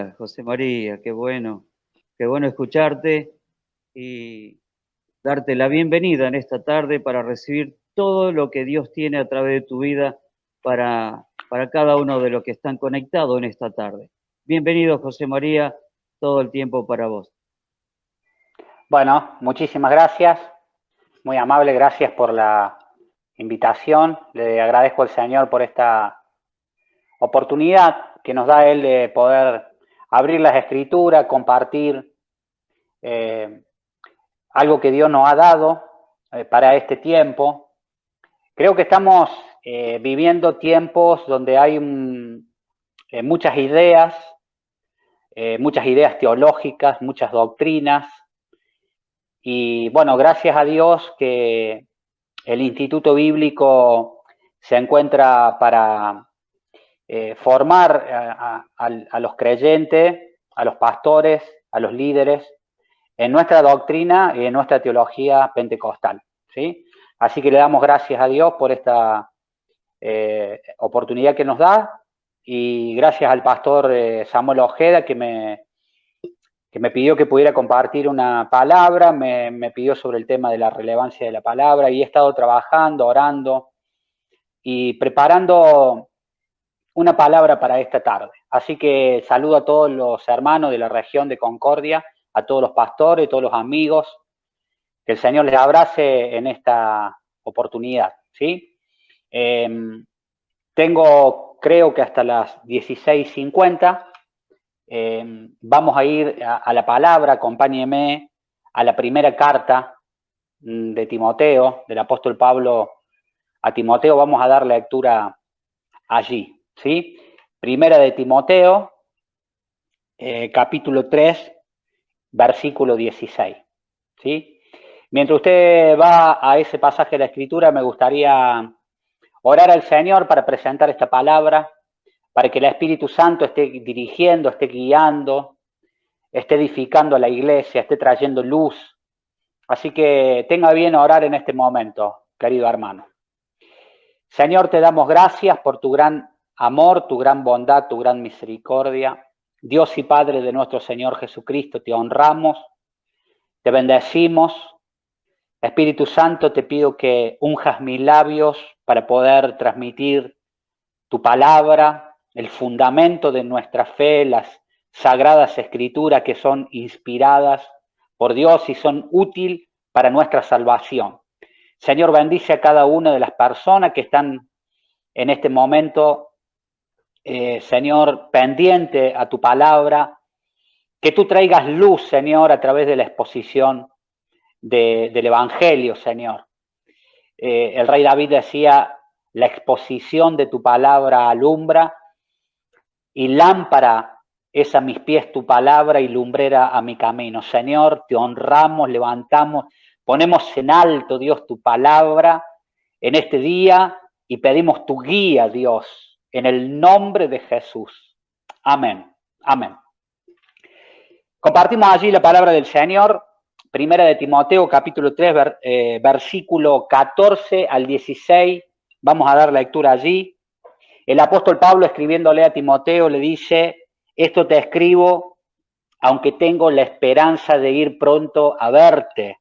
Hola, José María, qué bueno escucharte y darte la bienvenida en esta tarde para recibir todo lo que Dios tiene a través de tu vida para cada uno de los que están conectados en esta tarde. Bienvenido, José María, todo el tiempo para vos. Bueno, muchísimas gracias, muy amable, gracias por la invitación. Le agradezco al Señor por esta oportunidad que nos da Él de poder abrir las Escrituras, compartir algo que Dios nos ha dado para este tiempo. Creo que estamos viviendo tiempos donde hay muchas ideas teológicas, muchas doctrinas. Y bueno, gracias a Dios que el Instituto Bíblico se encuentra para formar a los creyentes, a los pastores, a los líderes, en nuestra doctrina y en nuestra teología pentecostal, ¿sí? Así que le damos gracias a Dios por esta oportunidad que nos da, y gracias al pastor Samuel Ojeda que me pidió que pudiera compartir una palabra, me pidió sobre el tema de la relevancia de la palabra, y he estado trabajando, orando y preparando una palabra para esta tarde. Así que saludo a todos los hermanos de la región de Concordia, a todos los pastores, todos los amigos, que el Señor les abrace en esta oportunidad, ¿sí? Tengo, creo que hasta las 16:50, vamos a ir a la palabra. Acompáñeme a la primera carta de Timoteo, del apóstol Pablo a Timoteo. Vamos a dar lectura allí, ¿sí? Primera de Timoteo, capítulo 3, versículo 16, ¿sí? Mientras usted va a ese pasaje de la Escritura, me gustaría orar al Señor para presentar esta palabra, para que el Espíritu Santo esté dirigiendo, esté guiando, esté edificando a la iglesia, esté trayendo luz. Así que tenga bien orar en este momento, querido hermano. Señor, te damos gracias por tu gran amor, tu gran bondad, tu gran misericordia. Dios y Padre de nuestro Señor Jesucristo, te honramos, te bendecimos. Espíritu Santo, te pido que unjas mis labios para poder transmitir tu palabra, el fundamento de nuestra fe, las sagradas escrituras que son inspiradas por Dios y son útiles para nuestra salvación. Señor, bendice a cada una de las personas que están en este momento, Señor, pendiente a tu palabra, que tú traigas luz, Señor, a través de la exposición del Evangelio, Señor. El rey David decía: la exposición de tu palabra alumbra, y lámpara es a mis pies tu palabra y lumbrera a mi camino. Señor, te honramos, levantamos, ponemos en alto, Dios, tu palabra en este día y pedimos tu guía, Dios, en el nombre de Jesús. Amén. Amén. Compartimos allí la palabra del Señor. Primera de Timoteo, capítulo 3, versículo 14 al 16. Vamos a dar lectura allí. El apóstol Pablo, escribiéndole a Timoteo, le dice: esto te escribo, aunque tengo la esperanza de ir pronto a verte,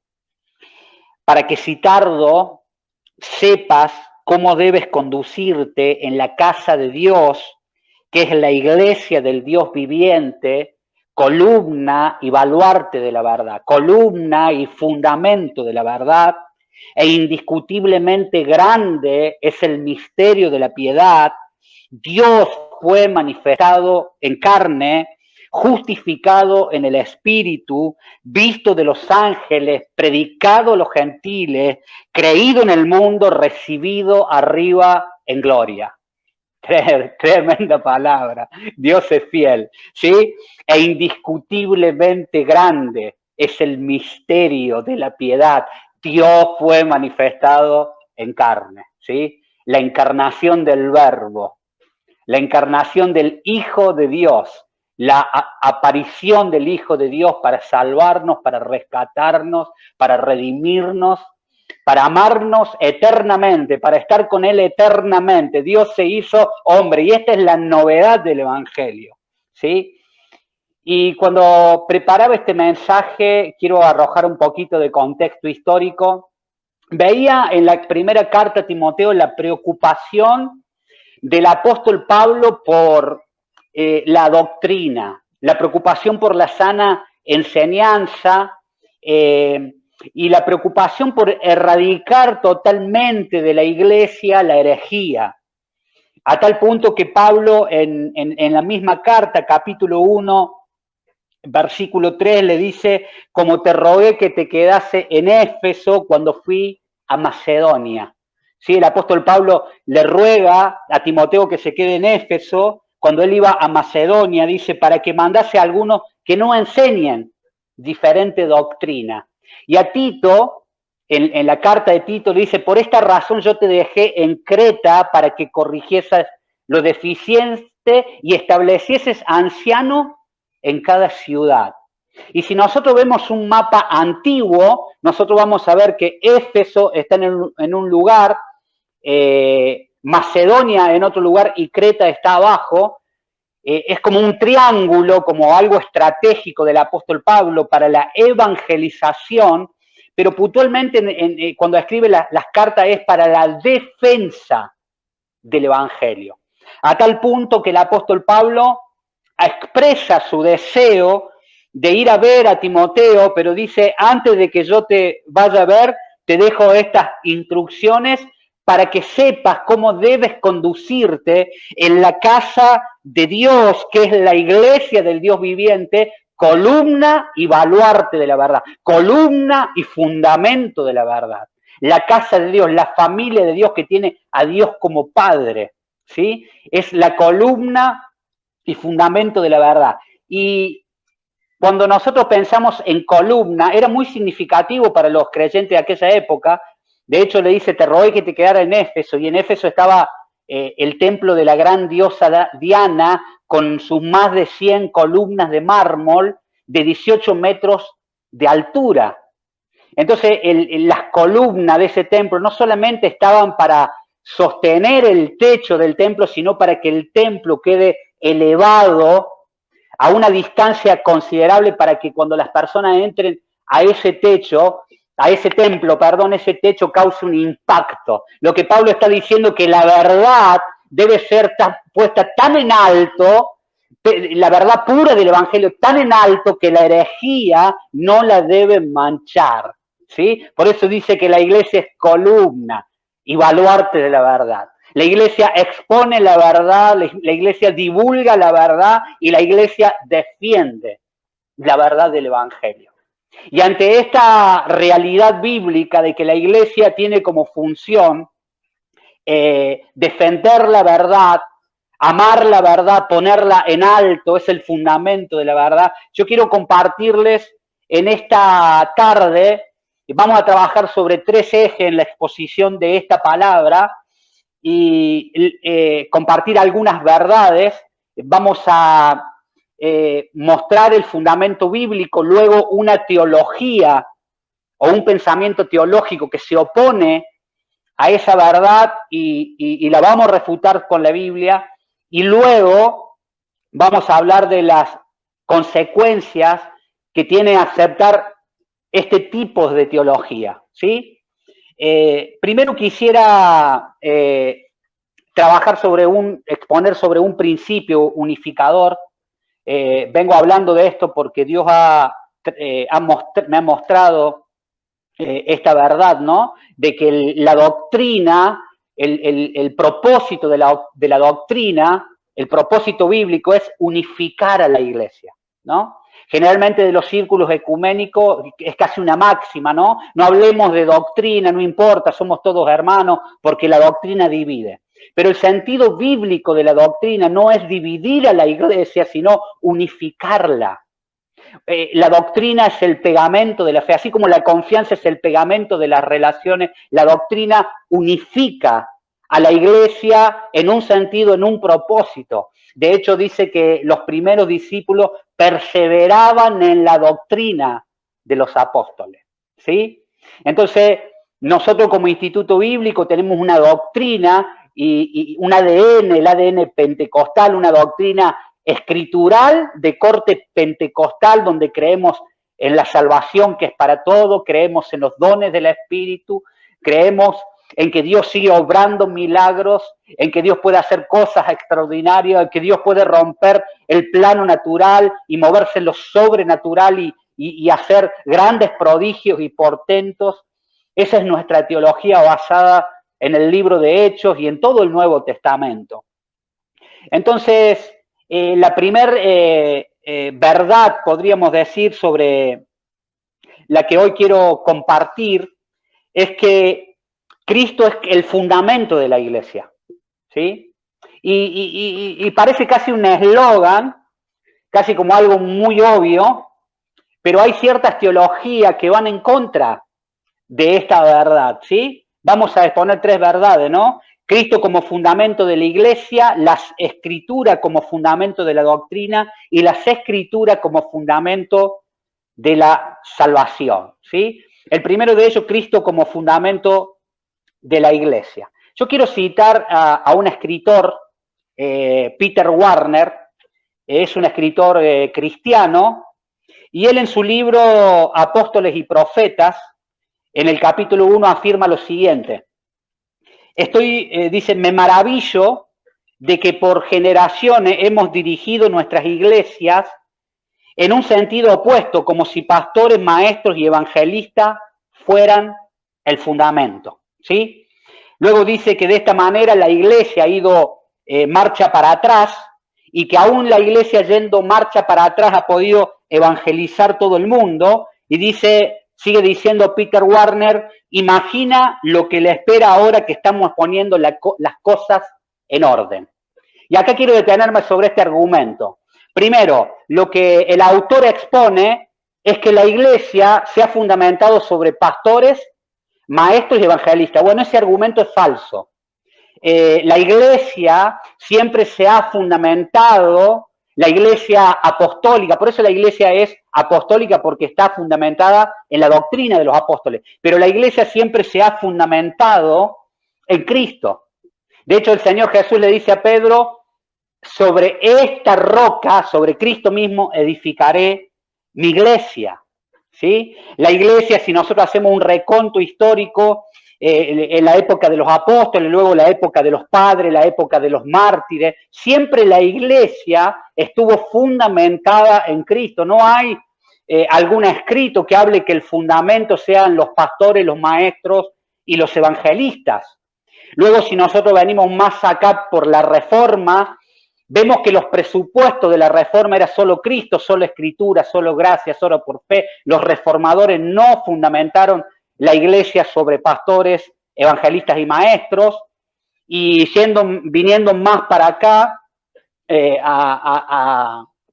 para que si tardo, sepas cómo debes conducirte en la casa de Dios, que es la iglesia del Dios viviente, columna y baluarte de la verdad, columna y fundamento de la verdad, e indiscutiblemente grande es el misterio de la piedad. Dios fue manifestado en carne, justificado en el Espíritu, visto de los ángeles, predicado a los gentiles, creído en el mundo, recibido arriba en gloria. Tremenda palabra. Dios es fiel, ¿sí? E indiscutiblemente grande es el misterio de la piedad. Dios fue manifestado en carne, ¿sí? La encarnación del Verbo, la encarnación del Hijo de Dios, la aparición del Hijo de Dios para salvarnos, para rescatarnos, para redimirnos, para amarnos eternamente, para estar con Él eternamente. Dios se hizo hombre, y esta es la novedad del Evangelio, ¿sí? Y cuando preparaba este mensaje, quiero arrojar un poquito de contexto histórico. Veía en la primera carta a Timoteo la preocupación del apóstol Pablo por la doctrina, la preocupación por la sana enseñanza y la preocupación por erradicar totalmente de la iglesia la herejía. A tal punto que Pablo en la misma carta, capítulo 1, versículo 3, le dice: como te rogué que te quedase en Éfeso cuando fui a Macedonia. ¿Sí? El apóstol Pablo le ruega a Timoteo que se quede en Éfeso cuando él iba a Macedonia, dice, para que mandase a algunos que no enseñen diferente doctrina. Y a Tito, en la carta de Tito, le dice: por esta razón yo te dejé en Creta para que corrigieses lo deficiente y establecieses anciano en cada ciudad. Y si nosotros vemos un mapa antiguo, nosotros vamos a ver que Éfeso está en un lugar, Macedonia en otro lugar y Creta está abajo. Es como un triángulo, como algo estratégico del apóstol Pablo para la evangelización, pero puntualmente cuando escribe las cartas es para la defensa del evangelio. A tal punto que el apóstol Pablo expresa su deseo de ir a ver a Timoteo, pero dice: antes de que yo te vaya a ver, te dejo estas instrucciones para que sepas cómo debes conducirte en la casa de Dios, que es la iglesia del Dios viviente, columna y baluarte de la verdad, columna y fundamento de la verdad. La casa de Dios, la familia de Dios que tiene a Dios como Padre, ¿sí? Es la columna y fundamento de la verdad. Y cuando nosotros pensamos en columna, era muy significativo para los creyentes de aquella época. De hecho, le dice: te rogué que te quedara en Éfeso, y en Éfeso estaba el templo de la gran diosa Diana, con sus más de 100 columnas de mármol de 18 metros de altura. Entonces, las columnas de ese templo no solamente estaban para sostener el techo del templo, sino para que el templo quede elevado a una distancia considerable para que cuando las personas entren a ese techo, a ese templo, perdón, ese techo cause un impacto. Lo que Pablo está diciendo, que la verdad debe ser puesta tan en alto, la verdad pura del evangelio tan en alto, que la herejía no la debe manchar, ¿sí? Por eso dice que la iglesia es columna y baluarte de la verdad. La iglesia expone la verdad, la iglesia divulga la verdad y la iglesia defiende la verdad del evangelio. Y ante esta realidad bíblica de que la iglesia tiene como función defender la verdad, amar la verdad, ponerla en alto, es el fundamento de la verdad, yo quiero compartirles en esta tarde, vamos a trabajar sobre 3 ejes en la exposición de esta palabra y compartir algunas verdades. Vamos a mostrar el fundamento bíblico, luego una teología o un pensamiento teológico que se opone a esa verdad y la vamos a refutar con la Biblia, y luego vamos a hablar de las consecuencias que tiene aceptar este tipo de teología, ¿sí? Primero quisiera exponer sobre un principio unificador. Vengo hablando de esto porque Dios me ha mostrado esta verdad, ¿no? De que la doctrina, el propósito de la doctrina, el propósito bíblico es unificar a la iglesia, ¿no? Generalmente de los círculos ecuménicos es casi una máxima, ¿no? No hablemos de doctrina, no importa, somos todos hermanos, porque la doctrina divide. Pero el sentido bíblico de la doctrina no es dividir a la iglesia, sino unificarla. La doctrina es el pegamento de la fe, así como la confianza es el pegamento de las relaciones. La doctrina unifica a la iglesia en un sentido, en un propósito. De hecho, dice que los primeros discípulos perseveraban en la doctrina de los apóstoles, ¿sí? Entonces, nosotros como Instituto Bíblico tenemos una doctrina y un ADN, el ADN pentecostal, una doctrina escritural de corte pentecostal, donde creemos en la salvación que es para todo, creemos en los dones del Espíritu, creemos en que Dios sigue obrando milagros, en que Dios puede hacer cosas extraordinarias, en que Dios puede romper el plano natural y moverse en lo sobrenatural y hacer grandes prodigios y portentos. Esa es nuestra teología basada en el libro de Hechos y en todo el Nuevo Testamento. Entonces, la primer verdad, podríamos decir, sobre la que hoy quiero compartir, es que Cristo es el fundamento de la iglesia, ¿sí? Y parece casi un eslogan, casi como algo muy obvio, pero hay ciertas teologías que van en contra de esta verdad, ¿sí? Vamos a exponer tres verdades, ¿no? Cristo como fundamento de la iglesia, las escrituras como fundamento de la doctrina y las escrituras como fundamento de la salvación, ¿sí? El primero de ellos, Cristo como fundamento de la iglesia. Yo quiero citar a un escritor, Peter Warner, es un escritor cristiano, y él en su libro Apóstoles y Profetas, en el capítulo 1 afirma lo siguiente. Dice, me maravillo de que por generaciones hemos dirigido nuestras iglesias en un sentido opuesto, como si pastores, maestros y evangelistas fueran el fundamento, ¿sí? Luego dice que de esta manera la iglesia ha ido marcha para atrás y que aún la iglesia yendo marcha para atrás ha podido evangelizar todo el mundo, y dice, sigue diciendo Peter Warner, imagina lo que le espera ahora que estamos poniendo las cosas en orden. Y acá quiero detenerme sobre este argumento. Primero, lo que el autor expone es que la iglesia se ha fundamentado sobre pastores, maestros y evangelistas. Bueno, ese argumento es falso. La iglesia siempre se ha fundamentado, la iglesia apostólica, por eso la iglesia es apostólica, porque está fundamentada en la doctrina de los apóstoles, pero la iglesia siempre se ha fundamentado en Cristo. De hecho, el Señor Jesús le dice a Pedro, sobre esta roca, sobre Cristo mismo, edificaré mi iglesia, ¿sí? La iglesia, si nosotros hacemos un reconto histórico, en la época de los apóstoles, luego la época de los padres, la época de los mártires, siempre la iglesia estuvo fundamentada en Cristo. No hay algún escrito que hable que el fundamento sean los pastores, los maestros y los evangelistas. Luego, si nosotros venimos más acá por la Reforma, vemos que los presupuestos de la Reforma era solo Cristo, solo Escritura, solo gracia, solo por fe. Los reformadores no fundamentaron la iglesia sobre pastores, evangelistas y maestros, y viniendo más para acá,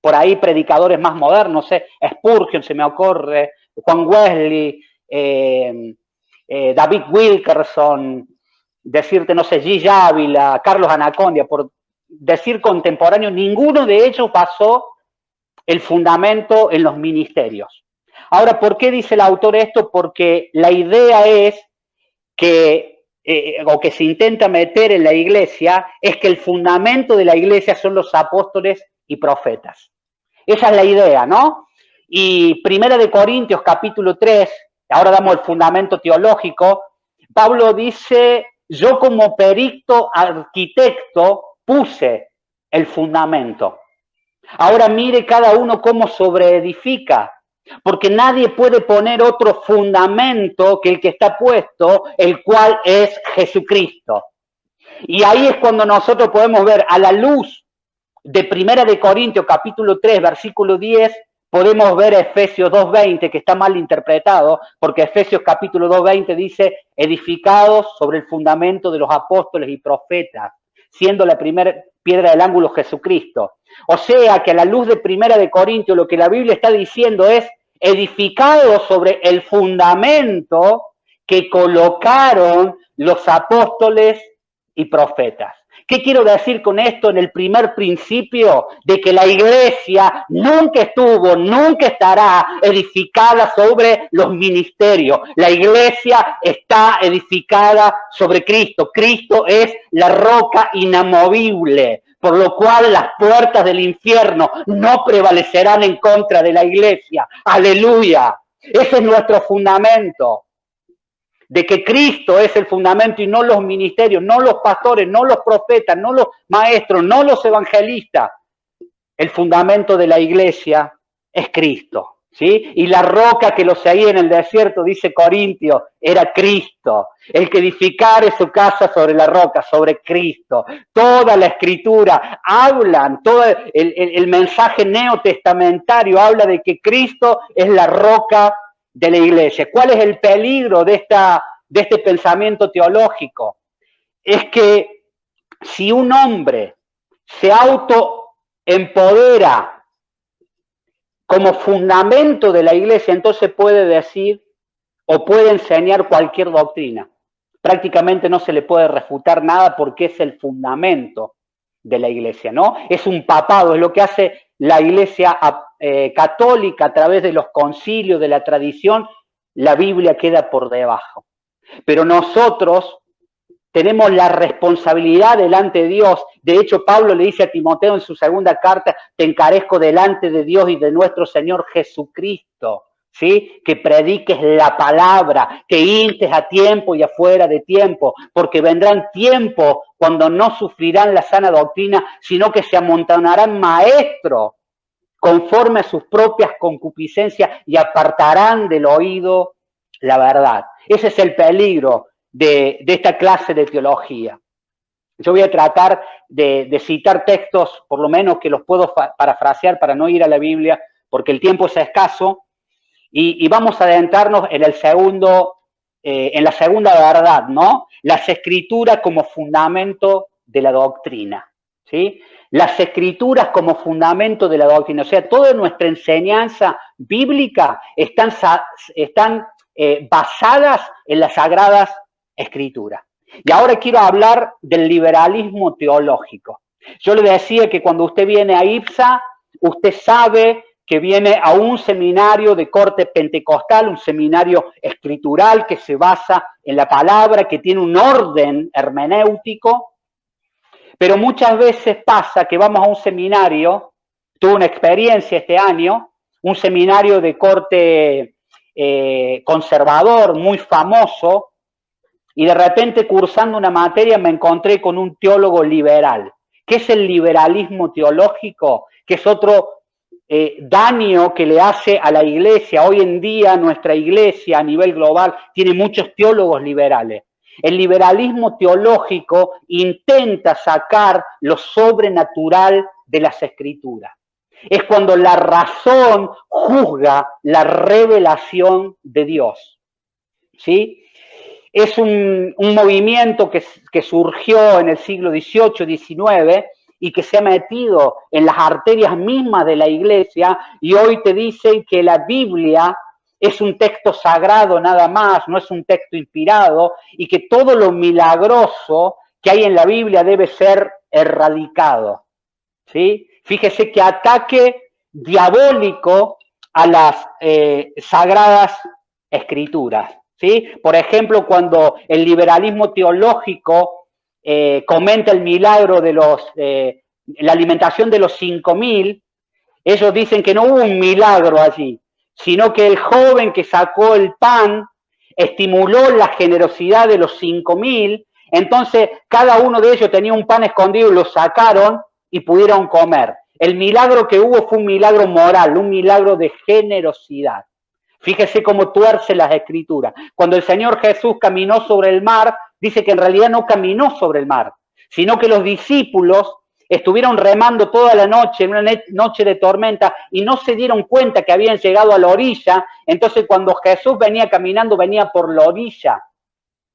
por ahí predicadores más modernos, Spurgeon se me ocurre, Juan Wesley, David Wilkerson, decirte, no sé, G. Ávila, Carlos Anacondia, por decir contemporáneo, ninguno de ellos basó el fundamento en los ministerios. Ahora, ¿por qué dice el autor esto? Porque la idea es que, o que se intenta meter en la iglesia, es que el fundamento de la iglesia son los apóstoles y profetas. Esa es la idea, ¿no? Y 1 Corintios capítulo 3, ahora damos el fundamento teológico, Pablo dice, yo como perito arquitecto puse el fundamento. Ahora mire cada uno cómo sobreedifica, porque nadie puede poner otro fundamento que el que está puesto, el cual es Jesucristo. Y ahí es cuando nosotros podemos ver a la luz de 1 Corintios capítulo 3, versículo 10, podemos ver Efesios 2.20, que está mal interpretado, porque Efesios capítulo 2.20 dice, edificados sobre el fundamento de los apóstoles y profetas, siendo la primera piedra del ángulo Jesucristo. O sea que a la luz de 1 Corintios lo que la Biblia está diciendo es edificado sobre el fundamento que colocaron los apóstoles y profetas. ¿Qué quiero decir con esto en el primer principio? De que la iglesia nunca estuvo, nunca estará edificada sobre los ministerios. La iglesia está edificada sobre Cristo. Cristo es la roca inamovible. por lo cual las puertas del infierno no prevalecerán en contra de la iglesia. ¡Aleluya! Ese es nuestro fundamento, de que Cristo es el fundamento y no los ministerios, no los pastores, no los profetas, no los maestros, no los evangelistas. El fundamento de la iglesia es Cristo, ¿sí? Y la roca que lo seguía en el desierto, dice Corintio, era Cristo. El que edificare su casa sobre la roca, sobre Cristo. Toda la escritura hablan, todo el mensaje neotestamentario habla de que Cristo es la roca de la iglesia. ¿Cuál es el peligro de este pensamiento teológico? Es que si un hombre se autoempodera como fundamento de la iglesia, entonces puede decir o puede enseñar cualquier doctrina. Prácticamente no se le puede refutar nada porque es el fundamento de la iglesia, ¿no? Es un papado, es lo que hace la iglesia católica a través de los concilios, de la tradición. La Biblia queda por debajo. Pero nosotros tenemos la responsabilidad delante de Dios. De hecho, Pablo le dice a Timoteo en su segunda carta, te encarezco delante de Dios y de nuestro Señor Jesucristo, ¿sí? Que prediques la palabra, que instes a tiempo y afuera de tiempo, porque vendrán tiempos cuando no sufrirán la sana doctrina, sino que se amontonarán maestros conforme a sus propias concupiscencias y apartarán del oído la verdad. Ese es el peligro de esta clase de teología. Yo voy a tratar de citar textos, por lo menos que los puedo parafrasear para no ir a la Biblia, porque el tiempo es escaso, y vamos a adentrarnos en la segunda verdad, ¿no? Las escrituras como fundamento de la doctrina, ¿sí? Las escrituras como fundamento de la doctrina, o sea, toda nuestra enseñanza bíblica están basadas en las sagradas escrituras. Y ahora quiero hablar del liberalismo teológico. Yo le decía que cuando usted viene a IPSA, usted sabe que viene a un seminario de corte pentecostal, un seminario escritural que se basa en la palabra, que tiene un orden hermenéutico, pero muchas veces pasa que vamos a un seminario, tuve una experiencia este año, un seminario de corte conservador, muy famoso, y de repente cursando una materia me encontré con un teólogo liberal. ¿Qué es el liberalismo teológico? Que es otro daño que le hace a la iglesia. Hoy en día nuestra iglesia a nivel global tiene muchos teólogos liberales. El liberalismo teológico intenta sacar lo sobrenatural de las escrituras. Es cuando la razón juzga la revelación de Dios, ¿sí? Es un movimiento que surgió en el siglo XVIII, XIX y que se ha metido en las arterias mismas de la iglesia y hoy te dicen que la Biblia es un texto sagrado nada más, no es un texto inspirado y que todo lo milagroso que hay en la Biblia debe ser erradicado, ¿sí? Fíjese qué ataque diabólico a las sagradas escrituras, ¿sí? Por ejemplo, cuando el liberalismo teológico comenta el milagro de la alimentación de los 5.000, ellos dicen que no hubo un milagro allí, sino que el joven que sacó el pan estimuló la generosidad de los 5.000, entonces cada uno de ellos tenía un pan escondido y lo sacaron y pudieron comer. El milagro que hubo fue un milagro moral, un milagro de generosidad. Fíjese cómo tuerce las escrituras. Cuando el Señor Jesús caminó sobre el mar, dice que en realidad no caminó sobre el mar, sino que los discípulos estuvieron remando toda la noche, en una noche de tormenta, y no se dieron cuenta que habían llegado a la orilla. Entonces cuando Jesús venía caminando, venía por la orilla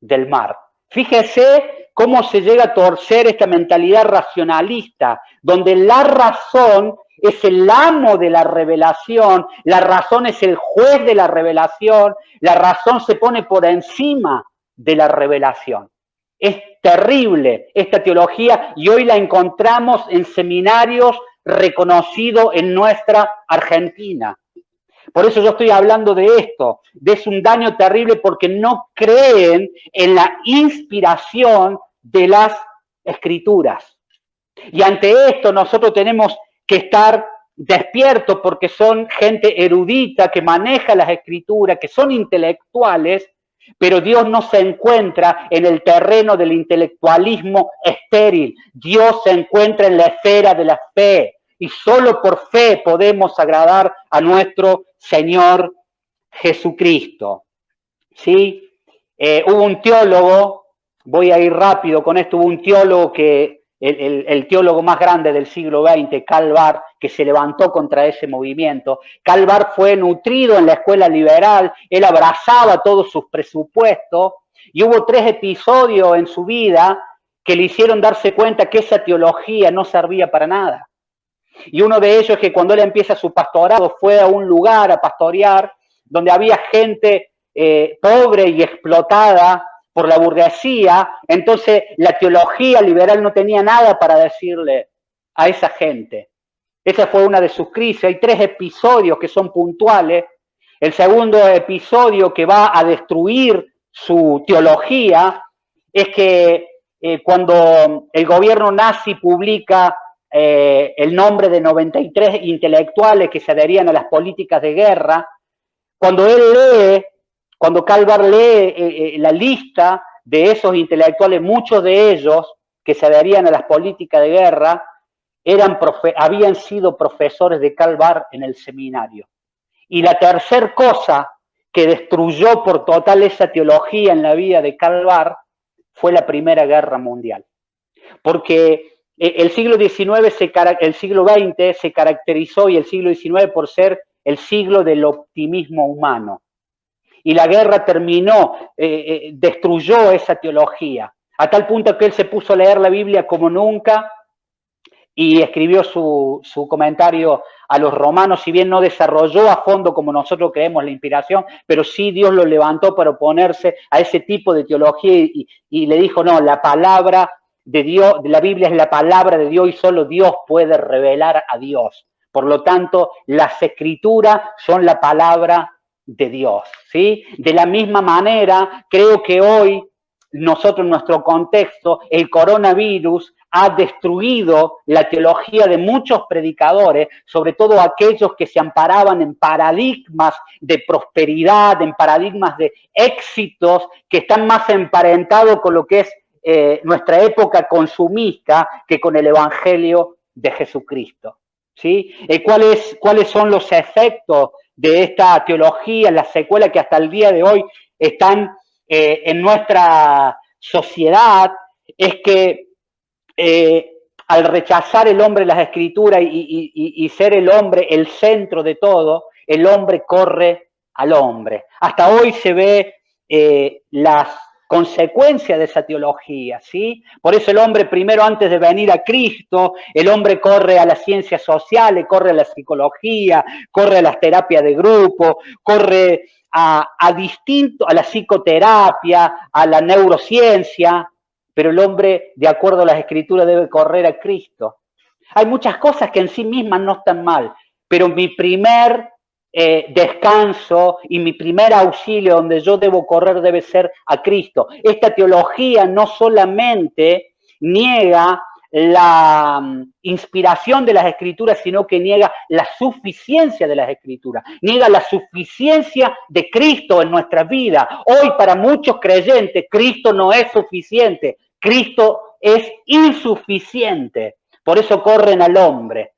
del mar. Fíjese cómo se llega a torcer esta mentalidad racionalista, donde la razón es el amo de la revelación, la razón es el juez de la revelación, la razón se pone por encima de la revelación. Es terrible esta teología y hoy la encontramos en seminarios reconocidos en nuestra Argentina. Por eso yo estoy hablando de esto, es un daño terrible porque no creen en la inspiración de las escrituras. Y ante esto nosotros tenemos que estar despiertos porque son gente erudita que maneja las escrituras, que son intelectuales, pero Dios no se encuentra en el terreno del intelectualismo estéril. Dios se encuentra en la esfera de la fe. Y solo por fe podemos agradar a nuestro Señor Jesucristo. ¿Sí? Hubo un teólogo, voy a ir rápido con esto, hubo un teólogo que, el teólogo más grande del siglo XX, Karl Barth, que se levantó contra ese movimiento. Karl Barth fue nutrido en la escuela liberal, él abrazaba todos sus presupuestos, y hubo 3 episodios en su vida que le hicieron darse cuenta que esa teología no servía para nada. Y uno de ellos es que cuando él empieza su pastorado fue a un lugar a pastorear donde había gente pobre y explotada por la burguesía, entonces la teología liberal no tenía nada para decirle a esa gente. Esa fue una de sus crisis. Hay 3 episodios que son puntuales. El segundo episodio que va a destruir su teología es que cuando el gobierno nazi publica el nombre de 93 intelectuales que se adherían a las políticas de guerra, cuando Karl Barth lee la lista de esos intelectuales, muchos de ellos que se adherían a las políticas de guerra habían sido profesores de Karl Barth en el seminario. Y la tercera cosa que destruyó por total esa teología en la vida de Karl Barth fue la Primera Guerra Mundial. Porque el siglo XX se caracterizó, y el siglo XIX, por ser el siglo del optimismo humano. Y la guerra destruyó esa teología, a tal punto que él se puso a leer la Biblia como nunca y escribió su comentario a los Romanos. Si bien no desarrolló a fondo como nosotros creemos la inspiración, pero sí Dios lo levantó para oponerse a ese tipo de teología y le dijo, no, la palabra de Dios, la Biblia es la palabra de Dios y solo Dios puede revelar a Dios. Por lo tanto, las escrituras son la palabra de Dios, ¿sí? De la misma manera, creo que hoy nosotros en nuestro contexto, el coronavirus ha destruido la teología de muchos predicadores, sobre todo aquellos que se amparaban en paradigmas de prosperidad, en paradigmas de éxitos, que están más emparentados con lo que es nuestra época consumista que con el Evangelio de Jesucristo. ¿Sí? ¿Cuáles son los efectos de esta teología, las secuelas que hasta el día de hoy están en nuestra sociedad? Es que al rechazar el hombre las escrituras y ser el hombre el centro de todo, el hombre corre al hombre. Hasta hoy se ve las consecuencias de esa teología, ¿sí? Por eso el hombre primero, antes de venir a Cristo, el hombre corre a las ciencias sociales, corre a la psicología, corre a las terapias de grupo, corre a la psicoterapia, a la neurociencia, pero el hombre, de acuerdo a las escrituras, debe correr a Cristo. Hay muchas cosas que en sí mismas no están mal, pero mi primer descanso y mi primer auxilio donde yo debo correr debe ser a Cristo. Esta teología no solamente niega la inspiración de las escrituras, sino que niega la suficiencia de las escrituras, niega la suficiencia de Cristo en nuestra vida. Hoy para muchos creyentes Cristo no es suficiente, Cristo es insuficiente, por eso corren al hombre.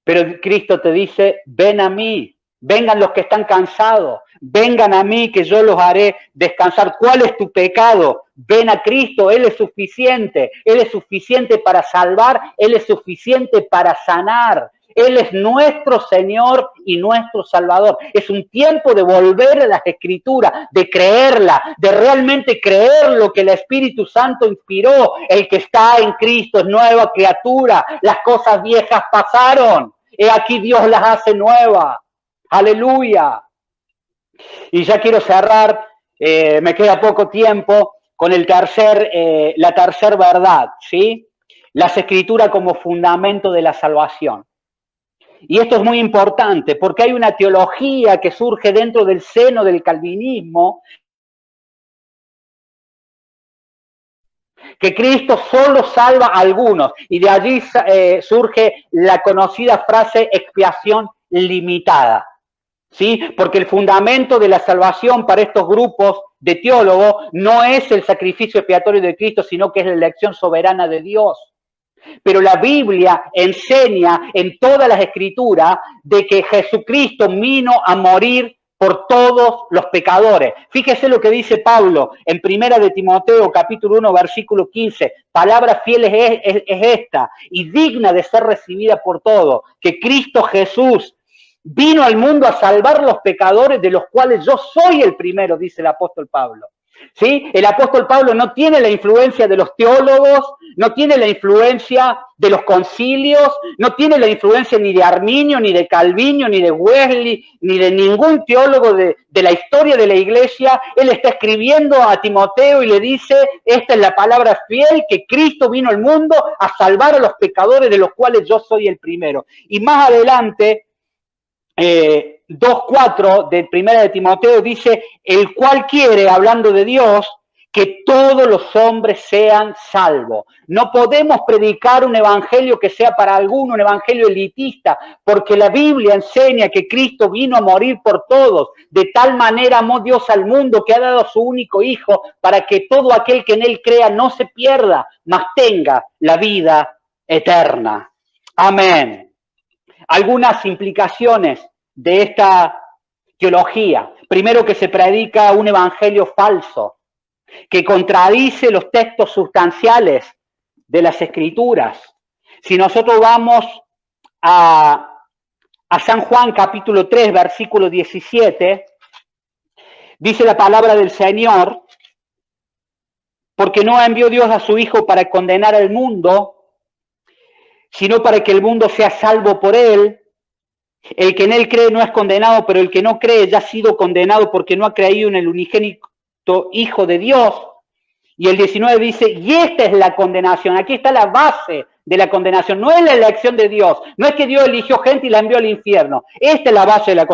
Pero Cristo te dice, ven a mí, vengan los que están cansados, vengan a mí que yo los haré descansar. ¿Cuál es tu pecado? Ven a Cristo, Él es suficiente para salvar, Él es suficiente para sanar. Él es nuestro Señor y nuestro Salvador. Es un tiempo de volver a las Escrituras, de creerla, de realmente creer lo que el Espíritu Santo inspiró. El que está en Cristo es nueva criatura. Las cosas viejas pasaron. He aquí Dios las hace nuevas. Aleluya. Y ya quiero cerrar, me queda poco tiempo, con la tercera verdad, ¿sí? Las Escrituras como fundamento de la salvación. Y esto es muy importante porque hay una teología que surge dentro del seno del calvinismo que Cristo solo salva a algunos, y de allí surge la conocida frase expiación limitada, ¿sí? Porque el fundamento de la salvación para estos grupos de teólogos no es el sacrificio expiatorio de Cristo, sino que es la elección soberana de Dios. Pero la Biblia enseña en todas las escrituras de que Jesucristo vino a morir por todos los pecadores. Fíjese lo que dice Pablo en 1 de Timoteo, capítulo 1, versículo 15. Palabra fiel es esta, y digna de ser recibida por todos, que Cristo Jesús vino al mundo a salvar los pecadores, de los cuales yo soy el primero, dice el apóstol Pablo. ¿Sí? El apóstol Pablo no tiene la influencia de los teólogos, no tiene la influencia de los concilios, no tiene la influencia ni de Arminio, ni de Calvino, ni de Wesley, ni de ningún teólogo de la historia de la iglesia. Él está escribiendo a Timoteo y le dice, esta es la palabra fiel, que Cristo vino al mundo a salvar a los pecadores, de los cuales yo soy el primero. Y más adelante, 2:4 de 1 de Timoteo dice, el cual quiere, hablando de Dios, que todos los hombres sean salvos. No podemos predicar un evangelio que sea para alguno, un evangelio elitista, porque la Biblia enseña que Cristo vino a morir por todos. De tal manera amó Dios al mundo que ha dado a su único Hijo, para que todo aquel que en Él crea no se pierda, mas tenga la vida eterna. Amén. Algunas implicaciones de esta teología. Primero, que se predica un evangelio falso, que contradice los textos sustanciales de las Escrituras. Si nosotros vamos a San Juan capítulo 3, versículo 17, dice la palabra del Señor, porque no envió Dios a su Hijo para condenar al mundo, sino para que el mundo sea salvo por él. El que en él cree no es condenado, pero el que no cree ya ha sido condenado porque no ha creído en el unigénito Hijo de Dios. Y el 19 dice, y esta es la condenación. Aquí está la base de la condenación. No es la elección de Dios. No es que Dios eligió gente y la envió al infierno. Esta es la base de la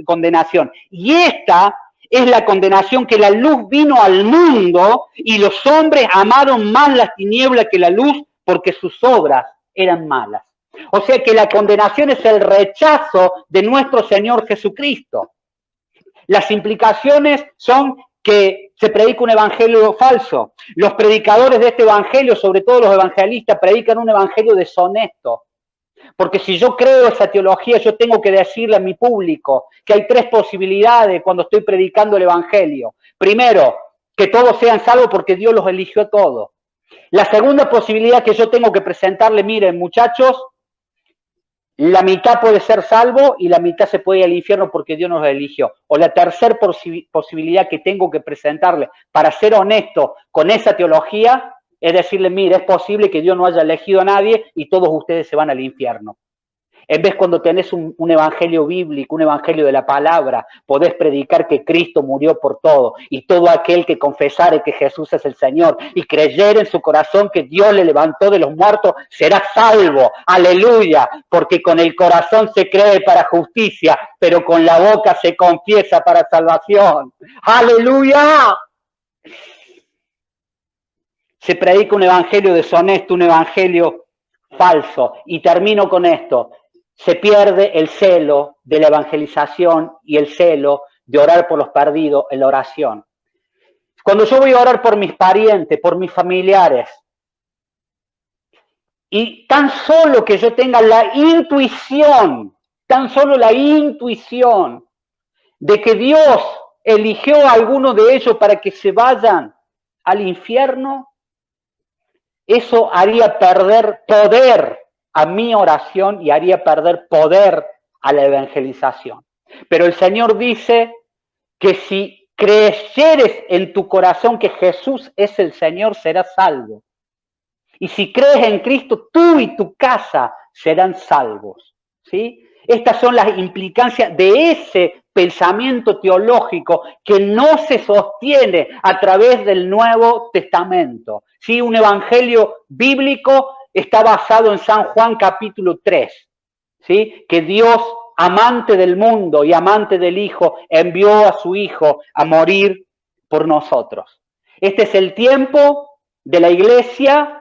condenación. Y esta es la condenación, que la luz vino al mundo y los hombres amaron más las tinieblas que la luz, porque sus obras eran malas. O sea que la condenación es el rechazo de nuestro Señor Jesucristo. Las implicaciones son que se predica un evangelio falso. Los predicadores de este evangelio, sobre todo los evangelistas, predican un evangelio deshonesto. Porque si yo creo esa teología, yo tengo que decirle a mi público que hay tres posibilidades cuando estoy predicando el evangelio. Primero, que todos sean salvos porque Dios los eligió a todos. La segunda posibilidad que yo tengo que presentarle, miren muchachos, la mitad puede ser salvo y la mitad se puede ir al infierno porque Dios nos eligió. O la tercera posibilidad que tengo que presentarle para ser honesto con esa teología es decirle, mire, es posible que Dios no haya elegido a nadie y todos ustedes se van al infierno. En vez, cuando tenés un evangelio bíblico, un evangelio de la palabra, podés predicar que Cristo murió por todo, y todo aquel que confesare que Jesús es el Señor y creyere en su corazón que Dios le levantó de los muertos, será salvo. Aleluya, porque con el corazón se cree para justicia, pero con la boca se confiesa para salvación. Aleluya. Se predica un evangelio deshonesto, un evangelio falso. Y termino con esto. Se pierde el celo de la evangelización y el celo de orar por los perdidos en la oración. Cuando yo voy a orar por mis parientes, por mis familiares, y tan solo que yo tenga la intuición, tan solo la intuición de que Dios eligió a alguno de ellos para que se vayan al infierno, eso haría perder poder a mi oración y haría perder poder a la evangelización. Pero el Señor dice que si creyeres en tu corazón que Jesús es el Señor, serás salvo. Y si crees en Cristo, tú y tu casa serán salvos. ¿Sí? Estas son las implicancias de ese pensamiento teológico que no se sostiene a través del Nuevo Testamento. ¿Sí? Un evangelio bíblico está basado en San Juan capítulo 3, ¿sí? Que Dios, amante del mundo y amante del Hijo, envió a su Hijo a morir por nosotros. Este es el tiempo de la iglesia.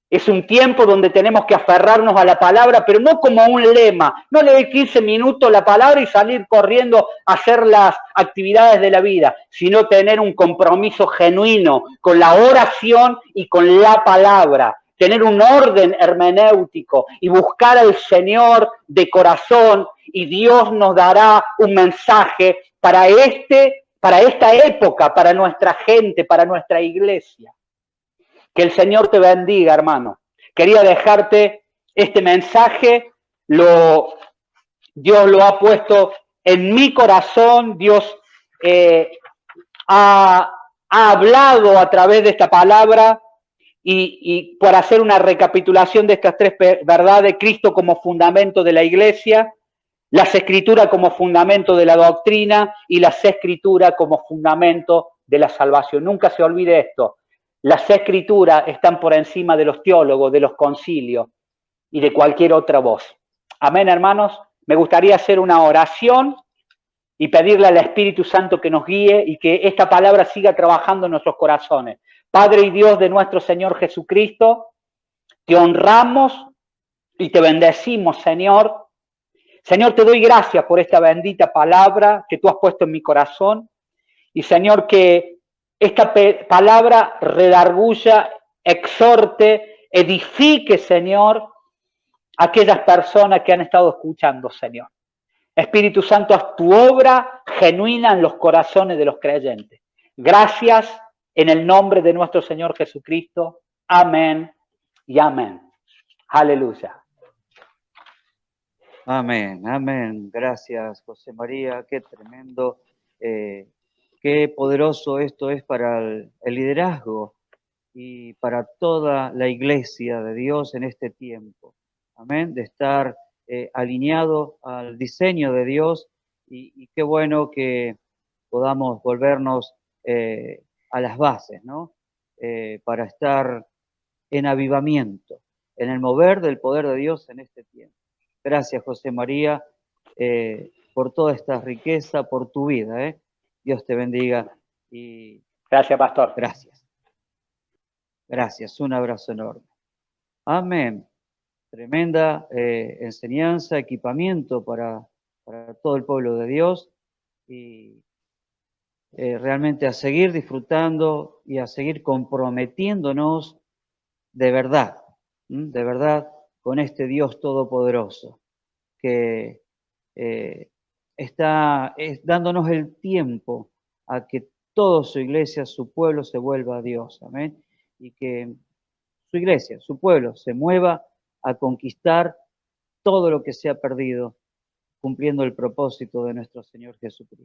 Es un tiempo donde tenemos que aferrarnos a la palabra, pero no como un lema. No leer 15 minutos la palabra y salir corriendo a hacer las actividades de la vida, sino tener un compromiso genuino con la oración y con la palabra. Tener un orden hermenéutico y buscar al Señor de corazón, y Dios nos dará un mensaje para esta época, para nuestra gente, para nuestra iglesia. Que el Señor te bendiga, hermano. Quería dejarte este mensaje. Dios lo ha puesto en mi corazón. Dios ha hablado a través de esta palabra. Y por hacer una recapitulación de estas tres verdades: Cristo como fundamento de la iglesia, las Escrituras como fundamento de la doctrina y las Escrituras como fundamento de la salvación. Nunca se olvide esto. Las Escrituras están por encima de los teólogos, de los concilios y de cualquier otra voz. Amén, hermanos. Me gustaría hacer una oración y pedirle al Espíritu Santo que nos guíe y que esta palabra siga trabajando en nuestros corazones. Padre y Dios de nuestro Señor Jesucristo, te honramos y te bendecimos, Señor. Señor, te doy gracias por esta bendita palabra que tú has puesto en mi corazón. Y, Señor, que esta palabra redarguya, exhorte, edifique, Señor, a aquellas personas que han estado escuchando, Señor. Espíritu Santo, haz tu obra genuina en los corazones de los creyentes. Gracias en el nombre de nuestro Señor Jesucristo. Amén y amén. Aleluya. Amén, amén. Gracias, José María. Qué tremendo, qué poderoso esto es para el liderazgo y para toda la iglesia de Dios en este tiempo. Amén, de estar alineado al diseño de Dios y qué bueno que podamos volvernos a las bases, ¿no? Para estar en avivamiento, en el mover del poder de Dios en este tiempo. Gracias, José María, por toda esta riqueza, por tu vida. Dios te bendiga. Y gracias, pastor. Gracias. Gracias, un abrazo enorme. Amén. Tremenda enseñanza, equipamiento para todo el pueblo de Dios y realmente a seguir disfrutando y a seguir comprometiéndonos de verdad con este Dios todopoderoso que está dándonos el tiempo a que toda su iglesia, su pueblo se vuelva a Dios, amén, y que su iglesia, su pueblo se mueva a conquistar todo lo que se ha perdido, cumpliendo el propósito de nuestro Señor Jesucristo.